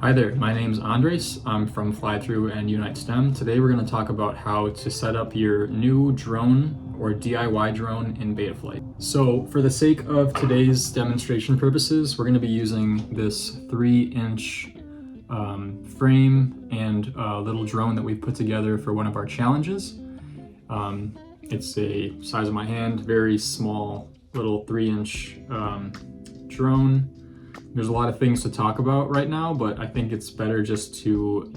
Hi there, my name's Andres. I'm from Flythrough and Unite STEM. Today we're going to talk about how to set up your new drone or DIY drone in Betaflight. So for the sake of today's demonstration purposes, we're going to be using this 3-inch frame and little drone that we put together for one of our challenges. It's a size of my hand, very small little 3-inch drone. There's a lot of things to talk about right now, but I think it's better just to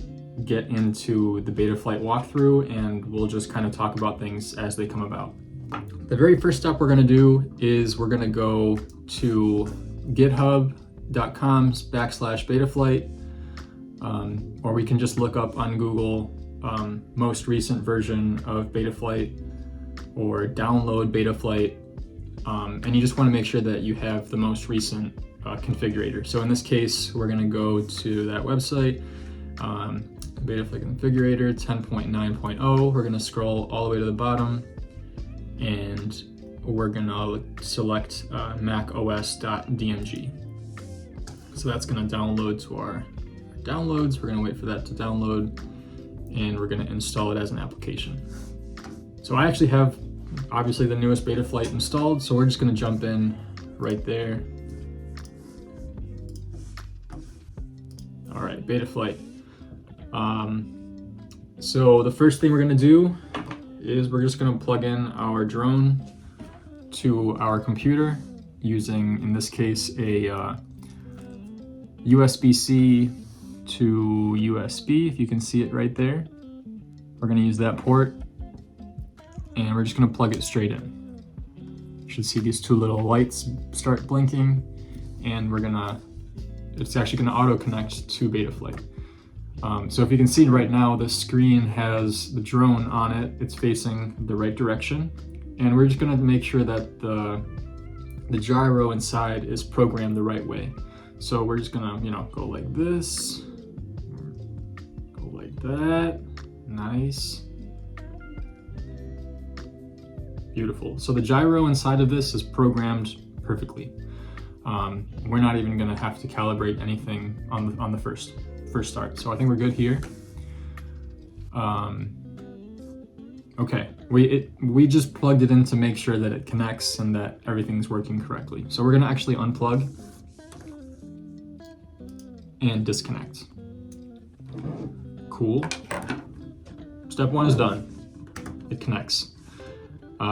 get into the Betaflight walkthrough and we'll just kind of talk about things as they come about. The very first step we're going to do is we're going to go to github.com/Betaflight, or we can just look up on Google most recent version of Betaflight or download Betaflight, and you just want to make sure that you have the most recent configurator. So in this case, we're going to go to that website, Betaflight Configurator 10.9.0. We're going to scroll all the way to the bottom and we're going to select macOS.dmg. So that's going to download to our downloads. We're going to wait for that to download and we're going to install it as an application. So I actually have obviously the newest Betaflight installed, so we're just going to jump in right there. All right, Betaflight. So the first thing we're gonna do is we're just gonna plug in our drone to our computer using, in this case, a USB-C to USB, if you can see it right there. We're gonna use that port and we're just gonna plug it straight in. You should see these two little lights start blinking and it's actually going to auto connect to Betaflight. So if you can see right now, the screen has the drone on it. It's facing the right direction. And we're just going to make sure that the gyro inside is programmed the right way. So we're just going to, go like this, go like that. Nice. Beautiful. So the gyro inside of this is programmed perfectly. We're not even going to have to calibrate anything on the first start. So I think we're good here. Okay, we just plugged it in to make sure that it connects and that everything's working correctly. So we're going to actually unplug and disconnect. Cool. Step 1 is done. It connects.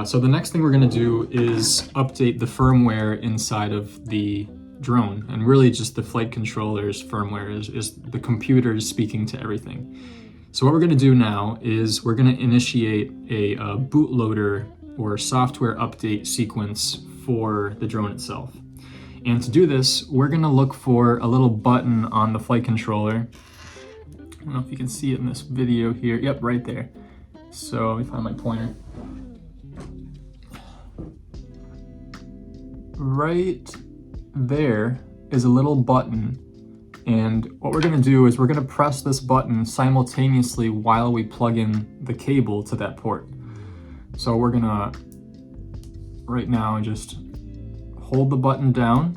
So the next thing we're going to do is update the firmware inside of the drone, and really just the flight controller's firmware is the computer speaking to everything. So what we're going to do now is we're going to initiate a bootloader or software update sequence for the drone itself. And to do this, we're going to look for a little button on the flight controller. I don't know if you can see it in this video here. Yep, right there. So let me find my pointer. Right there is a little button, and what we're going to do is we're going to press this button simultaneously while we plug in the cable to that port. So we're going to right now just hold the button down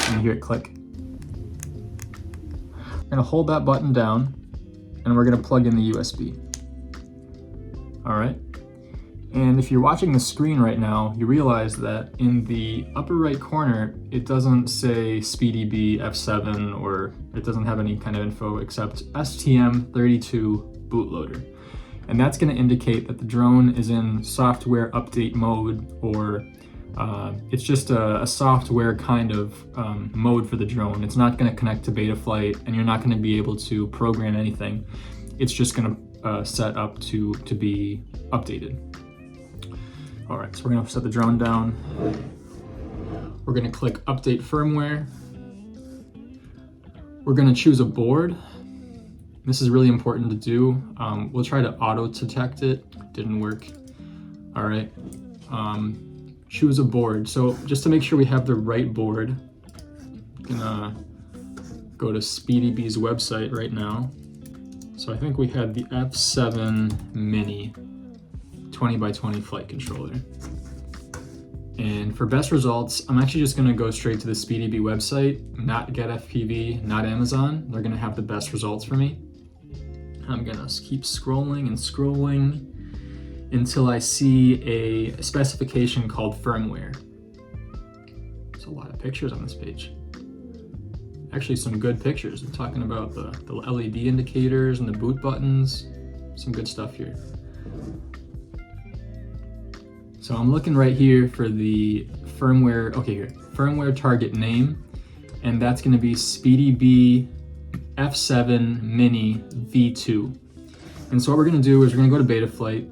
and hear it click. We're going to hold that button down and we're going to plug in the USB. All right. And if you're watching the screen right now, you realize that in the upper right corner, it doesn't say SpeedyBee F7 or it doesn't have any kind of info except STM32 bootloader. And that's going to indicate that the drone is in software update mode, or it's just a software kind of mode for the drone. It's not going to connect to Betaflight and you're not going to be able to program anything. It's just going to set up to be updated. All right, so we're gonna set the drone down. We're gonna click Update Firmware. We're gonna choose a board. This is really important to do. We'll try to auto detect it. Didn't work. All right, choose a board. So just to make sure we have the right board, I'm gonna go to SpeedyBee's website right now. So I think we had the F7 Mini 20x20 flight controller. And for best results, I'm actually just gonna go straight to the SpeedyBee website, not GetFPV, not Amazon. They're gonna have the best results for me. I'm gonna keep scrolling and scrolling until I see a specification called Firmware. There's a lot of pictures on this page. Actually, some good pictures. They're talking about the LED indicators and the boot buttons. Some good stuff here. So I'm looking right here for the firmware, okay here, firmware target name, and that's gonna be SpeedyBee F7 Mini V2. And so what we're gonna do is we're gonna go to Betaflight,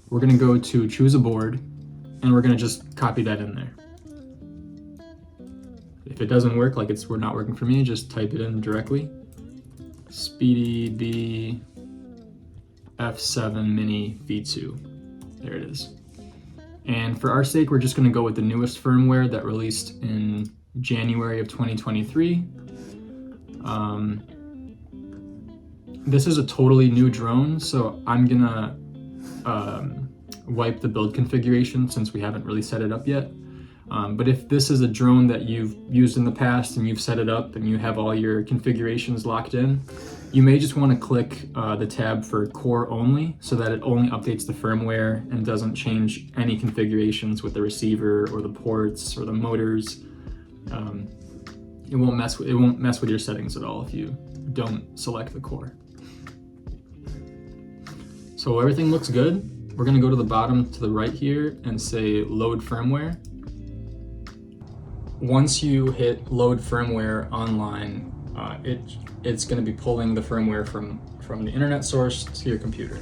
we're gonna go to choose a board, and we're gonna just copy that in there. If it doesn't work, like we're not working for me, just type it in directly. SpeedyBee F7 Mini V2, there it is. And for our sake, we're just gonna go with the newest firmware that released in January of 2023. This is a totally new drone, so I'm gonna wipe the build configuration since we haven't really set it up yet. But if this is a drone that you've used in the past and you've set it up and you have all your configurations locked in, you may just want to click the tab for core only so that it only updates the firmware and doesn't change any configurations with the receiver or the ports or the motors. It won't mess with your settings at all if you don't select the core. So everything looks good. We're going to go to the bottom to the right here and say load firmware. Once you hit load firmware online, it's going to be pulling the firmware from the internet source to your computer.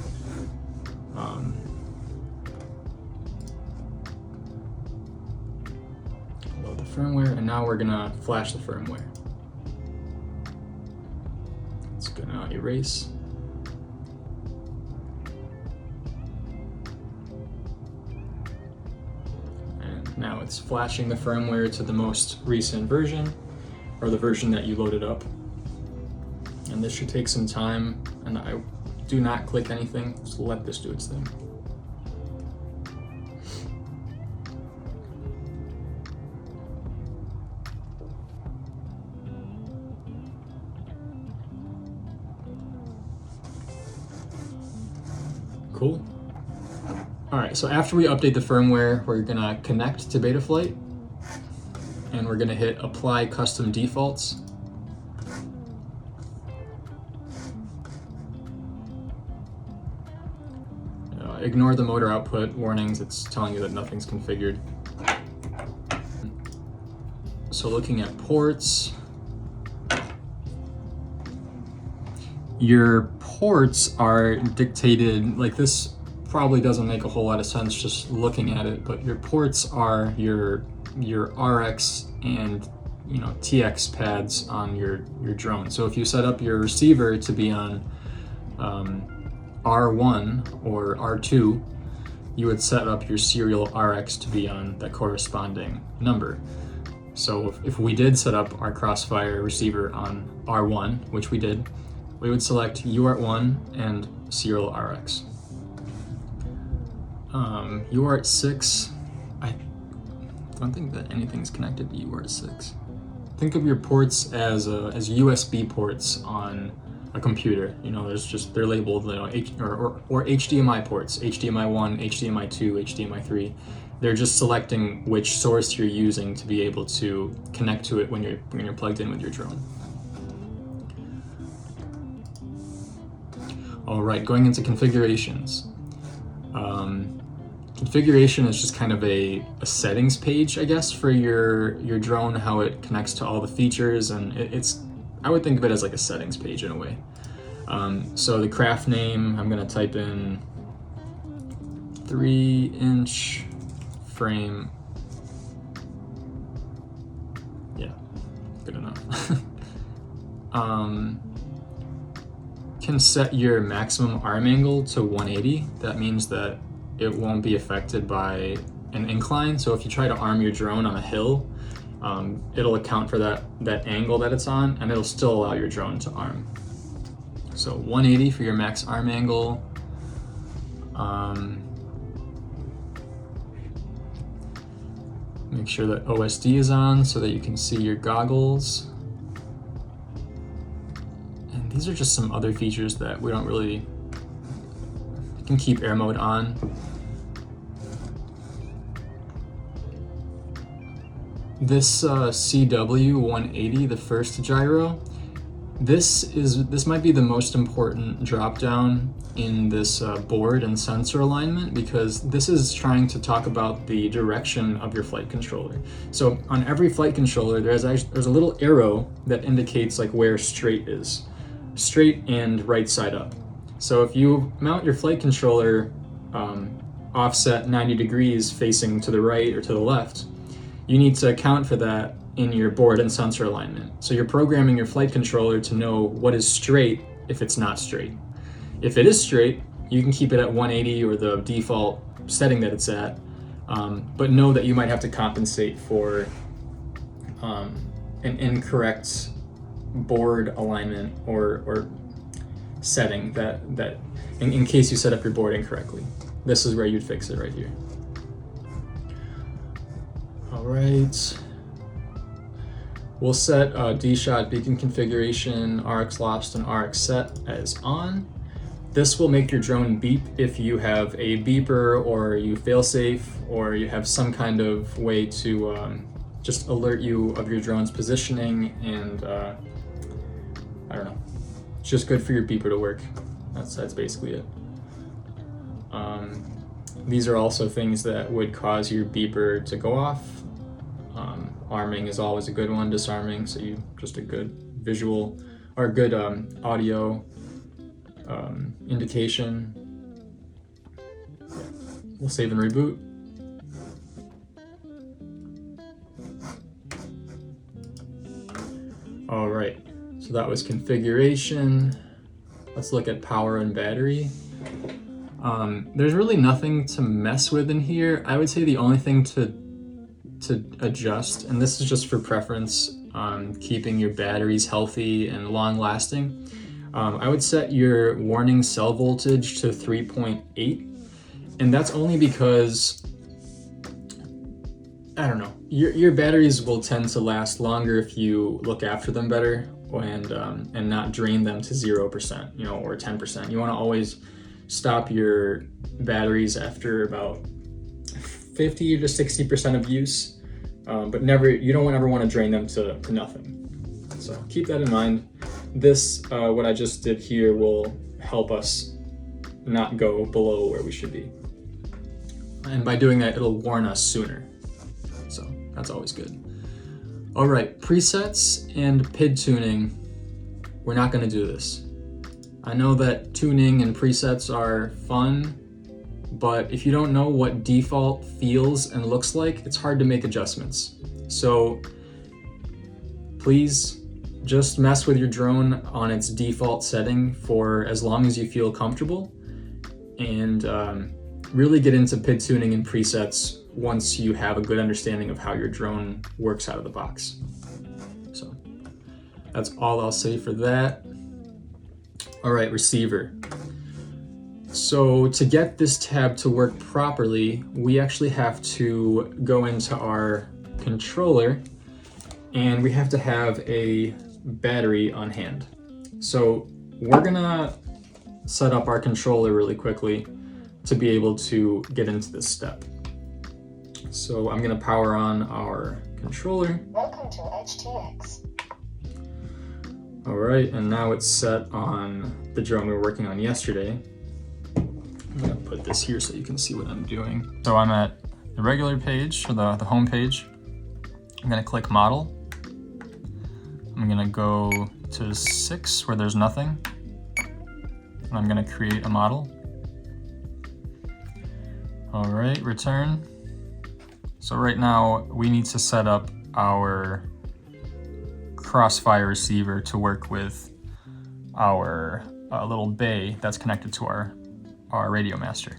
Load the firmware, and now we're going to flash the firmware. It's going to erase. And now it's flashing the firmware to the most recent version, or the version that you loaded up. And this should take some time, and I do not click anything, just let this do its thing. Cool. All right, so after we update the firmware, we're gonna connect to Betaflight, and we're gonna hit apply custom defaults. Ignore the motor output warnings, it's telling you that nothing's configured. So looking at ports, your ports are dictated, like this probably doesn't make a whole lot of sense just looking at it, but your ports are your RX and TX pads on your drone. So if you set up your receiver to be on R1 or R2, you would set up your serial RX to be on that corresponding number. So if we did set up our Crossfire receiver on R1, which we did, we would select UART1 and serial RX. UART6, I don't think that anything's connected to UART6. Think of your ports as USB ports on a computer. They're labeled or HDMI ports, HDMI 1, HDMI 2, HDMI 3. They're just selecting which source you're using to be able to connect to it when you're plugged in with your drone. All right, going into configurations. Configuration is just kind of a settings page, I guess, for your drone, how it connects to all the features, and I would think of it as like a settings page in a way. So the craft name, I'm gonna type in 3-inch frame. Yeah, good enough. Can set your maximum arm angle to 180. That means that it won't be affected by an incline. So if you try to arm your drone on a hill, it'll account for that angle that it's on, and it'll still allow your drone to arm. So 180 for your max arm angle. Make sure that OSD is on so that you can see your goggles. And these are just some other features that we don't really, you can keep air mode on. This CW180, the first gyro, this might be the most important drop down in this board and sensor alignment, because this is trying to talk about the direction of your flight controller. So on every flight controller, there's a little arrow that indicates like where straight is, straight and right side up. So if you mount your flight controller offset 90 degrees facing to the right or to the left, you need to account for that in your board and sensor alignment. So you're programming your flight controller to know what is straight if it's not straight. If it is straight, you can keep it at 180 or the default setting that it's at, but know that you might have to compensate for an incorrect board alignment or setting that in case you set up your board incorrectly. This is where you'd fix it right here. All right. We'll set D-Shot beacon configuration, RX Lost and RX Set as on. This will make your drone beep if you have a beeper or you failsafe or you have some kind of way to just alert you of your drone's positioning, and I don't know. It's just good for your beeper to work. That's basically it. These are also things that would cause your beeper to go off. Arming is always a good one, disarming, so you just a good visual or good audio indication. Yeah. We'll save and reboot. All right, so that was configuration. Let's look at power and battery. There's really nothing to mess with in here. I would say the only thing to adjust, and this is just for preference, keeping your batteries healthy and long lasting, I would set your warning cell voltage to 3.8, and that's only because, I don't know, your batteries will tend to last longer if you look after them better and not drain them to 0%, or 10%. You want to always stop your batteries after about 50 to 60% of use, but you don't ever want to drain them to nothing. So keep that in mind. This, what I just did here, will help us not go below where we should be. And by doing that, it'll warn us sooner. So that's always good. All right, presets and PID tuning. We're not going to do this. I know that tuning and presets are fun, but if you don't know what default feels and looks like, it's hard to make adjustments. So please just mess with your drone on its default setting for as long as you feel comfortable, and really get into PID tuning and presets once you have a good understanding of how your drone works out of the box. So that's all I'll say for that. All right, receiver. So to get this tab to work properly, we actually have to go into our controller and we have to have a battery on hand. So we're gonna set up our controller really quickly to be able to get into this step. So I'm gonna power on our controller. Welcome to HTX. All right, and now it's set on the drone we were working on yesterday. I'm gonna put this here so you can see what I'm doing. So I'm at the regular page, or the home page. I'm gonna click model. I'm gonna go to 6 where there's nothing. And I'm gonna create a model. All right, return. So right now we need to set up our Crossfire receiver to work with our little bay that's connected to our radio master.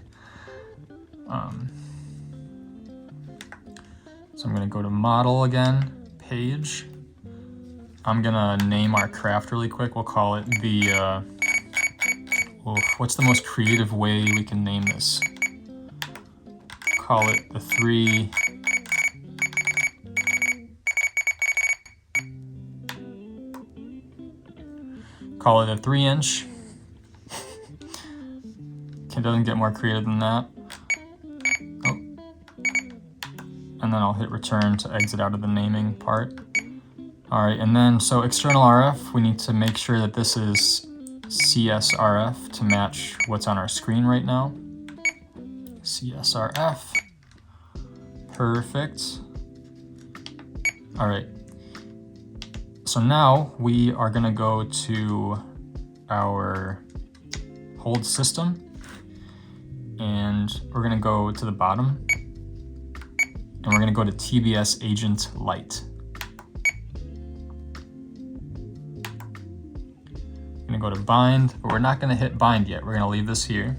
So I'm gonna go to model again, page. I'm gonna name our craft really quick. We'll call it the, what's the most creative way we can name this? Call it the 3 call it a 3-inch. It doesn't get more creative than that. Oh. And then I'll hit return to exit out of the naming part. All right, and then so external RF, we need to make sure that this is CSRF to match what's on our screen right now. CSRF. Perfect. All right. So now we are gonna go to our hold system, and we're gonna go to the bottom, and we're gonna go to TBS Agent Light. We're gonna go to bind, but we're not gonna hit bind yet. We're gonna leave this here.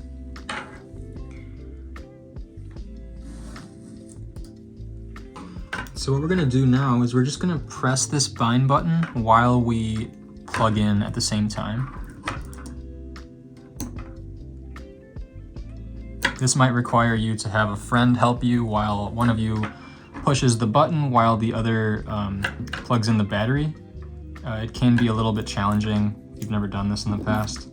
So what we're gonna do now is we're just gonna press this bind button while we plug in at the same time. This might require you to have a friend help you while one of you pushes the button while the other plugs in the battery. It can be a little bit challenging if you've never done this in the past.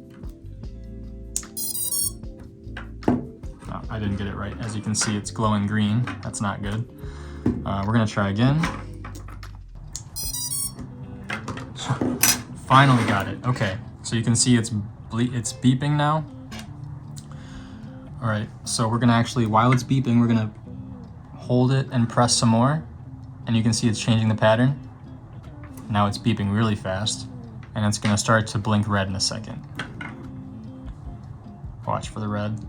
Oh, I didn't get it right. As you can see, it's glowing green. That's not good. We're gonna try again. Finally got it. Okay, so you can see it's beeping now. All right, so we're gonna actually, while it's beeping, we're gonna hold it and press some more, and you can see it's changing the pattern. Now it's beeping really fast, and it's gonna start to blink red in a second. Watch for the red.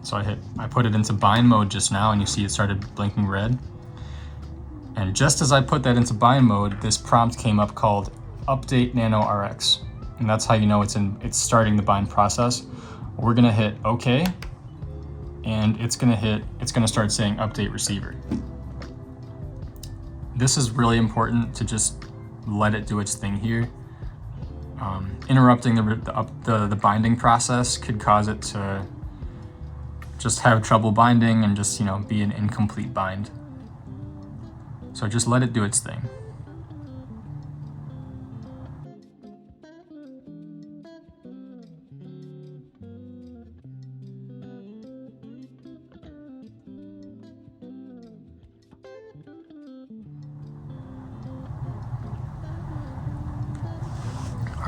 So I put it into bind mode just now, and you see it started blinking red. And just as I put that into bind mode, this prompt came up called Update Nano RX. And that's how you know it's starting the bind process. We're gonna hit OK, and it's gonna start saying Update Receiver. This is really important to just let it do its thing here. Interrupting the binding process could cause it to just have trouble binding and just, you know, be an incomplete bind. So just let it do its thing.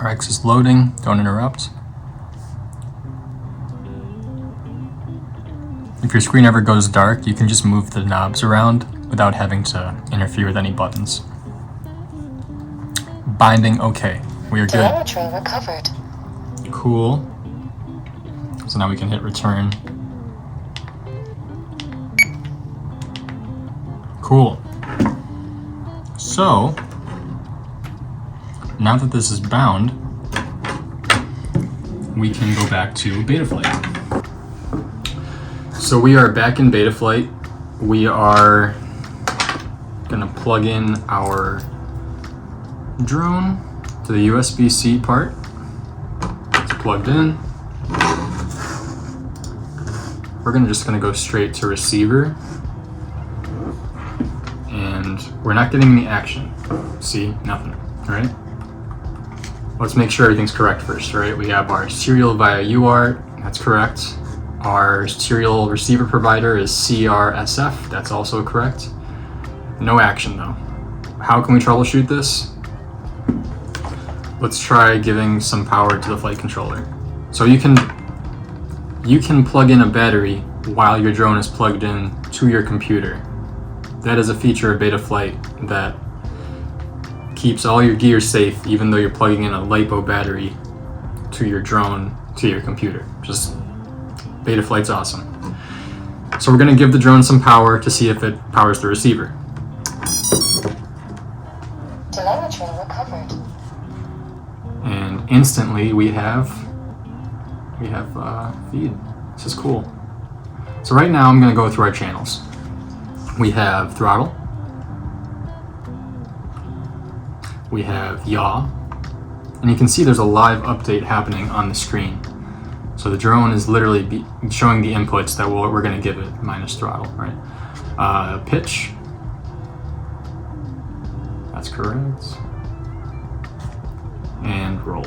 RX is loading, don't interrupt. If your screen ever goes dark, you can just move the knobs around without having to interfere with any buttons. Binding okay. We are good. Telemetry recovered. Cool. So now we can hit return. Cool. So now that this is bound, we can go back to Betaflight. So we are back in Betaflight. We are gonna plug in our drone to the USB-C part. It's plugged in. We're just gonna go straight to receiver. And we're not getting any action. See, nothing, all right? Let's make sure everything's correct first, right? We have our serial via UART, that's correct. Our serial receiver provider is CRSF, that's also correct. No action though. How can we troubleshoot this? Let's try giving some power to the flight controller. So you can plug in a battery while your drone is plugged in to your computer. That is a feature of Betaflight that keeps all your gear safe even though you're plugging in a LiPo battery to your drone, to your computer. Just Betaflight's awesome. So we're gonna give the drone some power to see if it powers the receiver. Telemetry recovered. And instantly we have feed. This is cool. So right now I'm gonna go through our channels. We have throttle. We have yaw. And you can see there's a live update happening on the screen. So the drone is literally showing the inputs that we're going to give it minus throttle, right? Pitch. That's correct. And roll.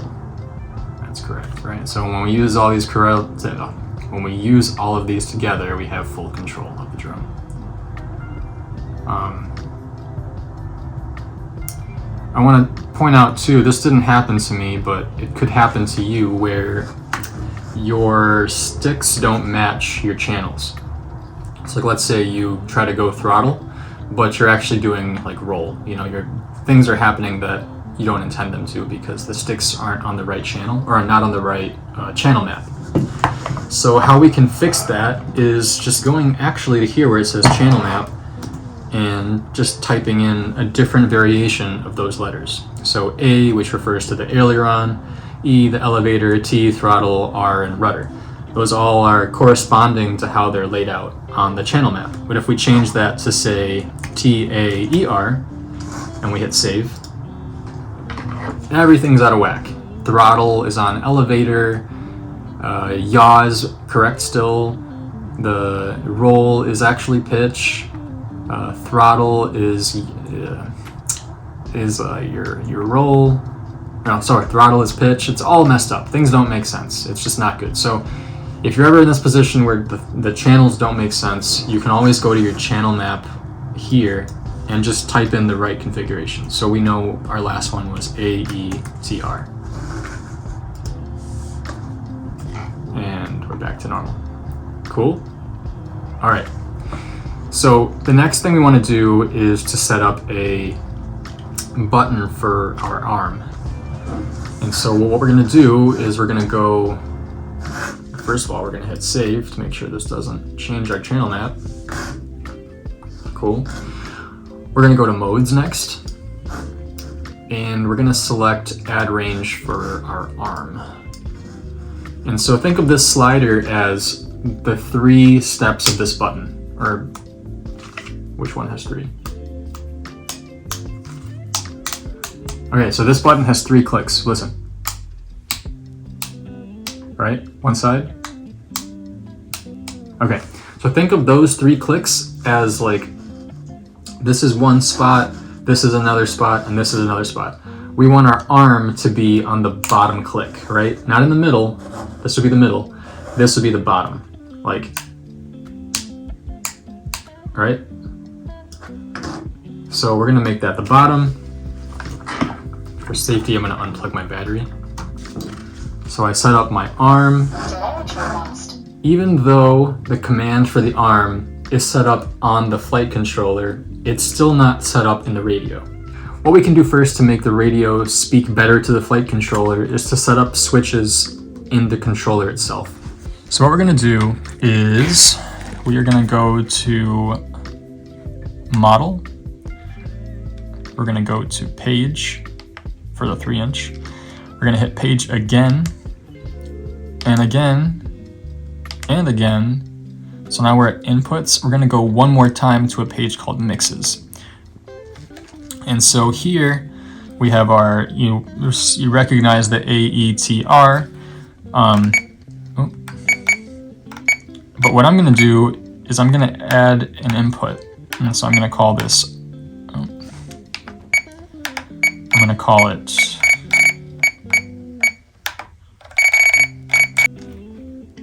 That's correct, right? So when we use all these when we use all of these together, we have full control of the drone. I want to point out too, this didn't happen to me, but it could happen to you where your sticks don't match your channels. So like, let's say you try to go throttle, but you're actually doing like roll. You know, your things are happening that you don't intend them to because the sticks aren't on the right channel or are not on the right channel map. So how we can fix that is just going actually to here where it says channel map and just typing in a different variation of those letters. So A, which refers to the aileron, E, the elevator, T, throttle, R, and rudder. Those all are corresponding to how they're laid out on the channel map. But if we change that to say T-A-E-R and we hit save, everything's out of whack. Throttle is on elevator, yaw is correct still, the roll is actually pitch, throttle is your roll. No, sorry, throttle is pitch. It's all messed up. Things don't make sense. It's just not good. So if you're ever in this position where the channels don't make sense, you can always go to your channel map here and just type in the right configuration. So we know our last one was AETR. And we're back to normal. Cool? All right. So the next thing we want to do is to set up a button for our arm. And so what we're going to do is we're going to go, first of all, we're going to hit save to make sure this doesn't change our channel map. Cool. We're going to go to modes next, and we're going to select add range for our arm. And so think of this slider as the 3 steps of this button, or which one has 3? Okay, so this button has 3 clicks. Listen. Right? One side. Okay, so think of those 3 clicks as like, this is one spot, this is another spot, and this is another spot. We want our arm to be on the bottom click, right? Not in the middle. This would be the middle. This would be the bottom. Like, right? So we're gonna make that the bottom. For safety, I'm gonna unplug my battery. So I set up my arm. Even though the command for the arm is set up on the flight controller, it's still not set up in the radio. What we can do first to make the radio speak better to the flight controller is to set up switches in the controller itself. So what we're gonna do is we are gonna go to model. We're gonna go to page for the 3-inch. We're gonna hit page again, and again, and again. So now we're at inputs. We're gonna go one more time to a page called mixes. And so here we have our, you recognize the AETR. But what I'm gonna do is I'm gonna add an input. And so I'm gonna call this, I'm gonna call it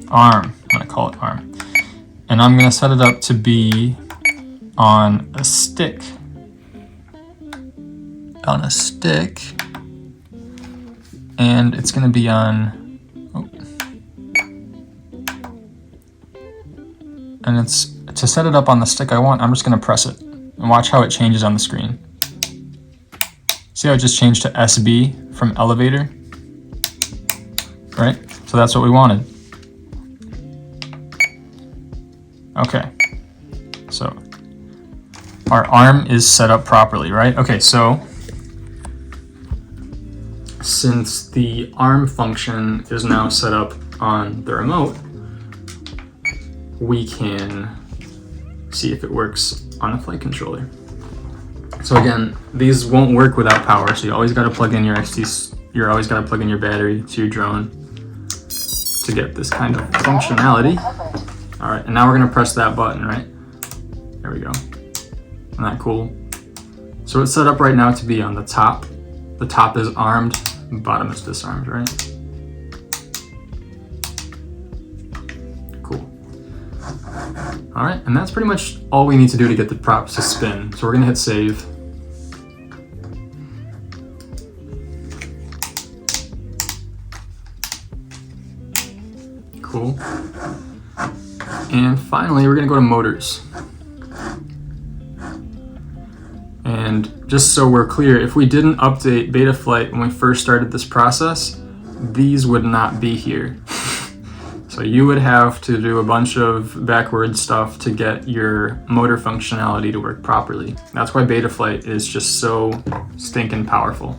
arm. I'm gonna call it arm. And I'm gonna set it up to be on a stick. And it's gonna be on, and it's, to set it up on the stick I want, I'm just gonna press it and watch how it changes on the screen. See how it just changed to SB from elevator, right? So that's what we wanted. Okay, so our arm is set up properly, right? Okay, so since the arm function is now set up on the remote, we can see if it works on a flight controller. So again, these won't work without power, so you always got to plug in your XT, you always got to plug in your battery to your drone to get this kind of functionality. All right, and now we're gonna press that button, right? There we go. Isn't that cool? So it's set up right now to be on the top. The top is armed, the bottom is disarmed, right? Cool. All right, and that's pretty much all we need to do to get the props to spin. So we're gonna hit save. Cool. And finally, we're gonna go to motors. And just so we're clear, if we didn't update Betaflight when we first started this process, these would not be here. So you would have to do a bunch of backward stuff to get your motor functionality to work properly. That's why Betaflight is just so stinking powerful.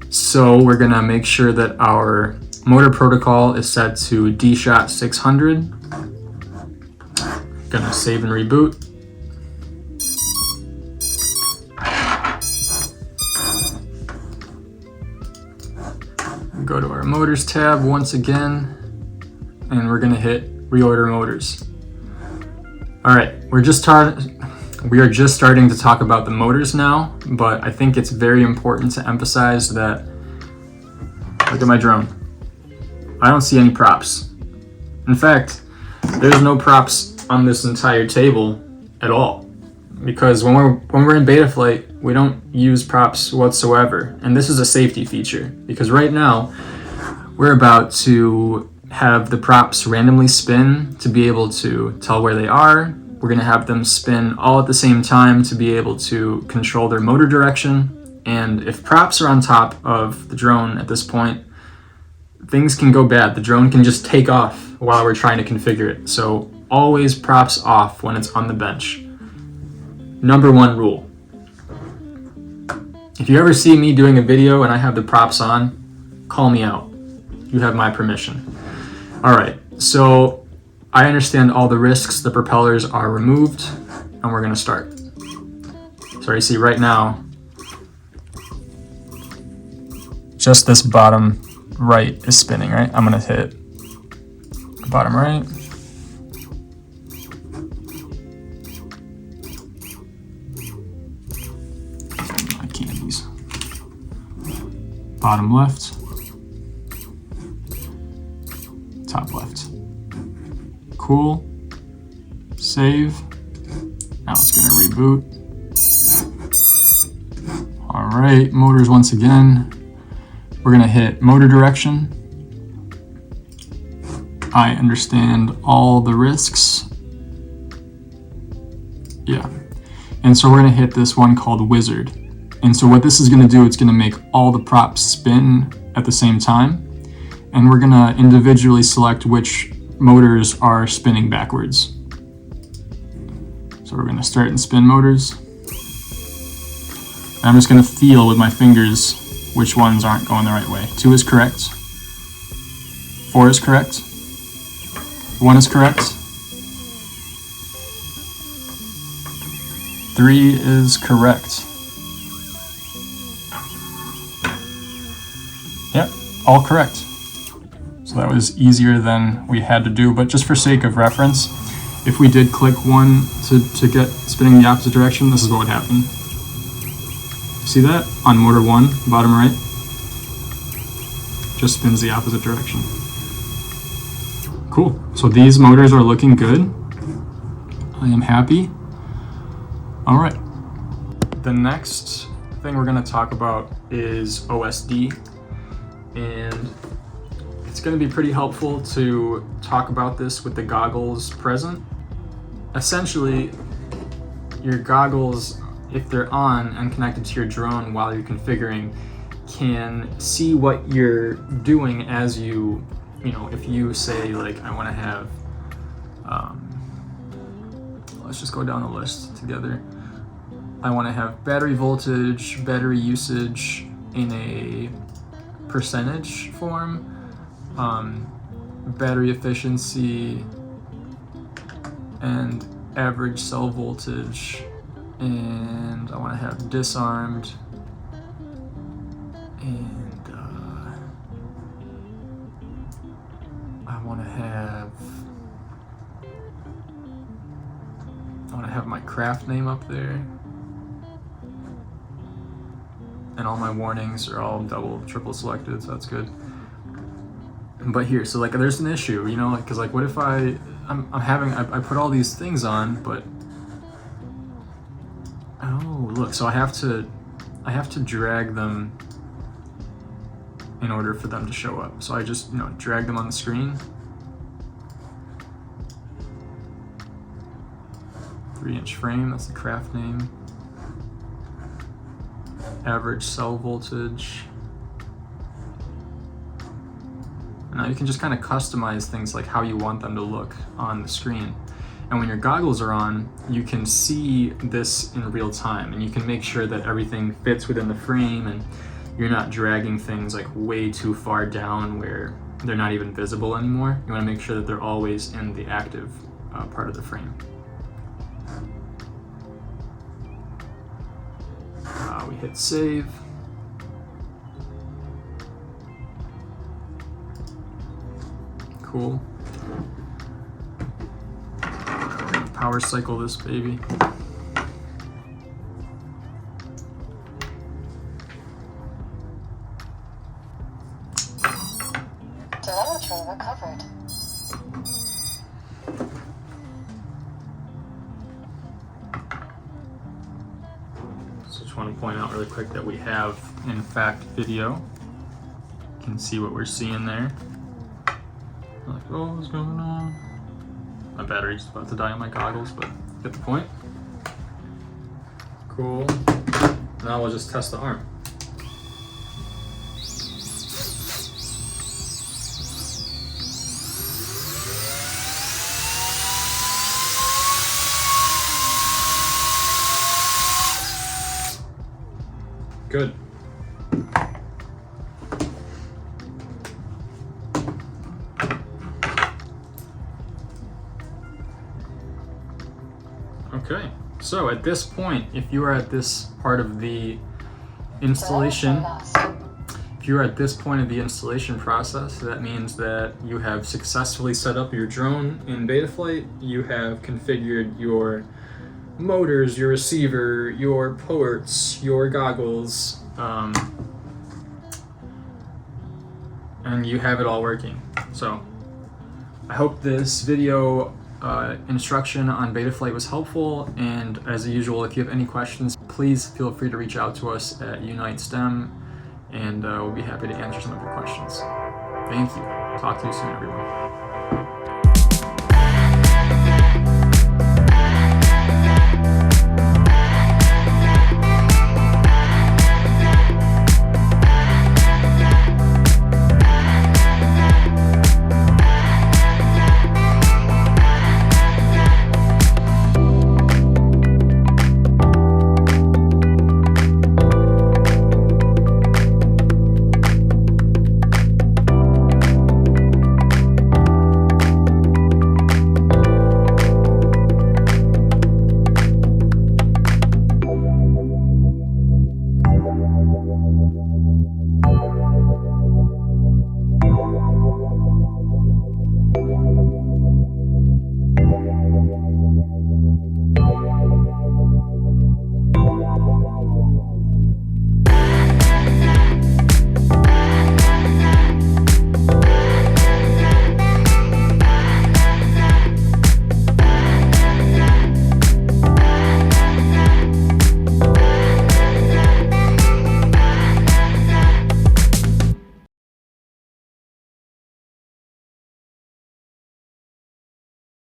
So we're gonna make sure that our motor protocol is set to DShot 600. Gonna save and reboot. Go to our motors tab once again, and we're gonna hit reorder motors. All right, we are just starting to talk about the motors now, but I think it's very important to emphasize that, look at my drone. I don't see any props. In fact, there's no props on this entire table at all, because when we're in Betaflight, we don't use props whatsoever. And this is a safety feature, because right now we're about to have the props randomly spin to be able to tell where they are. We're gonna have them spin all at the same time to be able to control their motor direction. And if props are on top of the drone at this point, things can go bad. The drone can just take off while we're trying to configure it. So always props off when it's on the bench. Number one rule. If you ever see me doing a video and I have the props on, call me out. You have my permission. All right, so I understand all the risks. The propellers are removed, and we're gonna start. So you see right now, just this bottom right is spinning, right? I'm gonna hit bottom right. My candies. Bottom left. Top left. Cool. Save. Now it's gonna reboot. All right, motors once again. We're gonna hit motor direction. I understand all the risks. Yeah. And so we're gonna hit this one called Wizard. And so what this is gonna do, it's gonna make all the props spin at the same time. And we're gonna individually select which motors are spinning backwards. So we're gonna start and spin motors. And I'm just gonna feel with my fingers which ones aren't going the right way. 2 is correct. 4 is correct. 1 is correct. 3 is correct. Yep, all correct. So that was easier than we had to do, but just for sake of reference, if we did click 1 to get spinning the opposite direction, this is what would happen. See that? On motor 1, bottom right, just spins the opposite direction. Cool. So these motors are looking good. I am happy. All right. The next thing we're going to talk about is OSD. And it's going to be pretty helpful to talk about this with the goggles present. Essentially, your goggles, if they're on and connected to your drone while you're configuring, can see what you're doing as you know, if you say like, I want to have, let's just go down the list together. I want to have battery voltage, battery usage in a percentage form, battery efficiency, and average cell voltage, and I want to have disarmed, and I want to have my craft name up there. And all my warnings are all double, triple selected, so that's good. But here, so like there's an issue, you know, like, cause like what if I put all these things on, but, oh, look, so I have to drag them in order for them to show up. So I just, you know, drag them on the screen. 3-inch frame, that's the craft name. Average cell voltage. And now you can just kind of customize things like how you want them to look on the screen. And when your goggles are on, you can see this in real time, and you can make sure that everything fits within the frame and you're not dragging things like way too far down where they're not even visible anymore. You want to make sure that they're always in the active part of the frame. We hit save. Cool. Power cycle this baby. Telemetry recovered. So just want to point out really quick that we have, in fact, video. You can see what we're seeing there. Like, oh, what's going on? My battery's about to die on my goggles, but get the point. Cool. Now we'll just test the arm. Good. Okay, so at this point, if you are at this part of the installation, process, that means that you have successfully set up your drone in Betaflight. You have configured your motors, your receiver, your ports, your goggles, and you have it all working. So I hope this video instruction on Betaflight was helpful, and as usual, if you have any questions, please feel free to reach out to us at Unite STEM, and we'll be happy to answer some of your questions. Thank you. Talk to you soon, everyone.